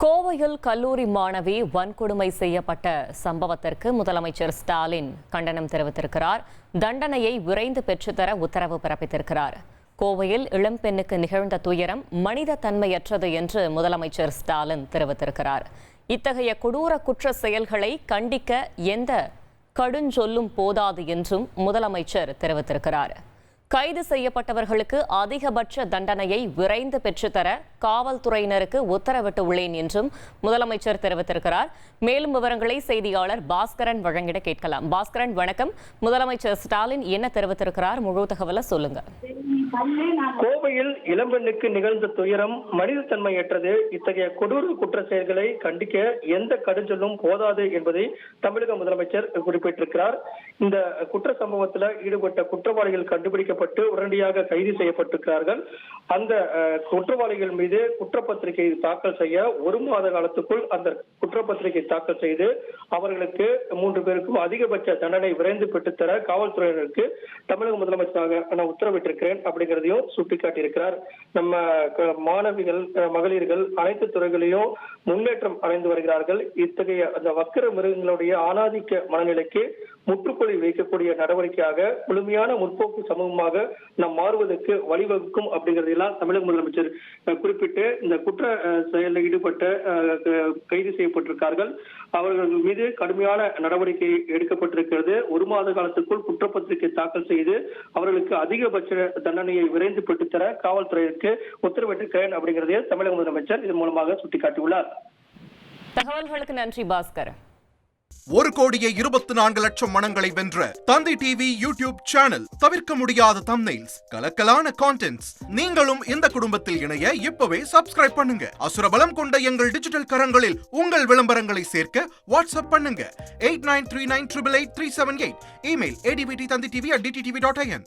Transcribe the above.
கோவையில் கல்லூரி மாணவி வன்கொடுமை செய்யப்பட்ட சம்பவத்திற்கு முதலமைச்சர் ஸ்டாலின் கண்டனம் தெரிவித்திருக்கிறார். தண்டனையை விரைந்து பெற்றுத்தர உத்தரவு பிறப்பித்திருக்கிறார். கோவையில் இளம்பெண்ணுக்கு நிகழ்ந்த துயரம் மனித தன்மையற்றது என்று முதலமைச்சர் ஸ்டாலின் தெரிவித்திருக்கிறார். இத்தகைய கொடூர குற்ற செயல்களை கண்டிக்க எந்த கடுஞ்சொல்லும் போதாது என்றும் முதலமைச்சர் தெரிவித்திருக்கிறார். கைது செய்யப்பட்டவர்களுக்கு அதிகபட்ச தண்டனையை விரைந்து பெற்றுத்தர காவல்துறையினருக்கு உத்தரவிட்டுள்ளேன் என்றும் முதலமைச்சர் தெரிவித்திருக்கிறார். மேலும் விவரங்களை செய்தியாளர் பாஸ்கரன் வழங்கிட கேட்கலாம். பாஸ்கரன், வணக்கம். முதலமைச்சர் ஸ்டாலின் என்ன தெரிவித்திருக்கிறார்? முழு தகவலை சொல்லுங்க. கோவையில் இளம்பெண்ணுக்கு நிகழ்ந்த துயரம் மனித தன்மையற்றது. இத்தகைய கொடூர குற்ற செயல்களை கண்டிக்க எந்த கடுஞ்சொல்லும் போதாது என்பதை தமிழக முதலமைச்சர் குறிப்பிட்டிருக்கிறார். இந்த குற்ற சம்பவத்தில் ஈடுபட்ட குற்றவாளிகள் கண்டுபிடிக்கப்பட்டு உடனடியாக கைது செய்யப்பட்டிருக்கிறார்கள். அந்த குற்றவாளிகள் மீது குற்றப்பத்திரிகை தாக்கல் செய்ய 1 மாத காலத்துக்குள் அந்த குற்றப்பத்திரிகை தாக்கல் செய்து அவர்களுக்கு 3 பேருக்கும் அதிகபட்ச தண்டனை விரைந்து பெற்றுத்தர காவல்துறையினருக்கு தமிழக முதலமைச்சராக உத்தரவிட்டிருக்கிறேன் அப்படிங்கிறதையும் சுட்டிக்காட்டியிருக்கிறார். நம்ம மாணவிகள், மகளிர்கள் அனைத்து துறைகளையும் முன்னேற்றம் அடைந்து வருகிறார்கள். இத்தகைய அந்த வக்கர மிருகங்களுடைய ஆணாதிக்க மனநிலைக்கு முற்றுப்புள்ளி வைக்கக்கூடிய நடவடிக்கையாக முழுமையான முற்போக்கு சமூகமாக நாம் மாறுவதற்கு வழிவகுக்கும் அப்படிங்கிறதெல்லாம் தமிழக முதலமைச்சர் குறிப்பிட்டு இந்த குற்ற செயலில் ஈடுபட்ட கைது செய்யப்பட்டிருக்கார்கள். அவர்கள் மீது கடுமையான நடவடிக்கை எடுக்கப்பட்டிருக்கிறது. 1 மாத காலத்துக்குள் குற்றப்பத்திரிகை தாக்கல் செய்து அவர்களுக்கு அதிகபட்ச தண்டனையை விரைந்து பெற்றுத்தர காவல்துறையினருக்கு உத்தரவிட்டிருக்கிறேன் அப்படிங்கிறதையே தமிழக முதலமைச்சர் இதன் மூலமாக சுட்டிக்காட்டியுள்ளார். தகவல்களுக்கு நன்றி பாஸ்கர். 1,24,00,000 மனங்களை வென்ற தந்தி டிவி யூடியூப் சேனல். தவிர்க்க முடியாத தம்ப்நெயில்ஸ், கலக்கலான கான்டென்ட்ஸ். நீங்களும் இந்த குடும்பத்தில் இணைய இப்பவே சப்ஸ்கிரைப் பண்ணுங்க. அசுரபலம் கொண்ட எங்கள் டிஜிட்டல் கரங்களில் உங்கள் விளம்பரங்களை சேர்க்க வாட்ஸ்அப் பண்ணுங்க. 8939888378. Email advttanditv@dttv.in.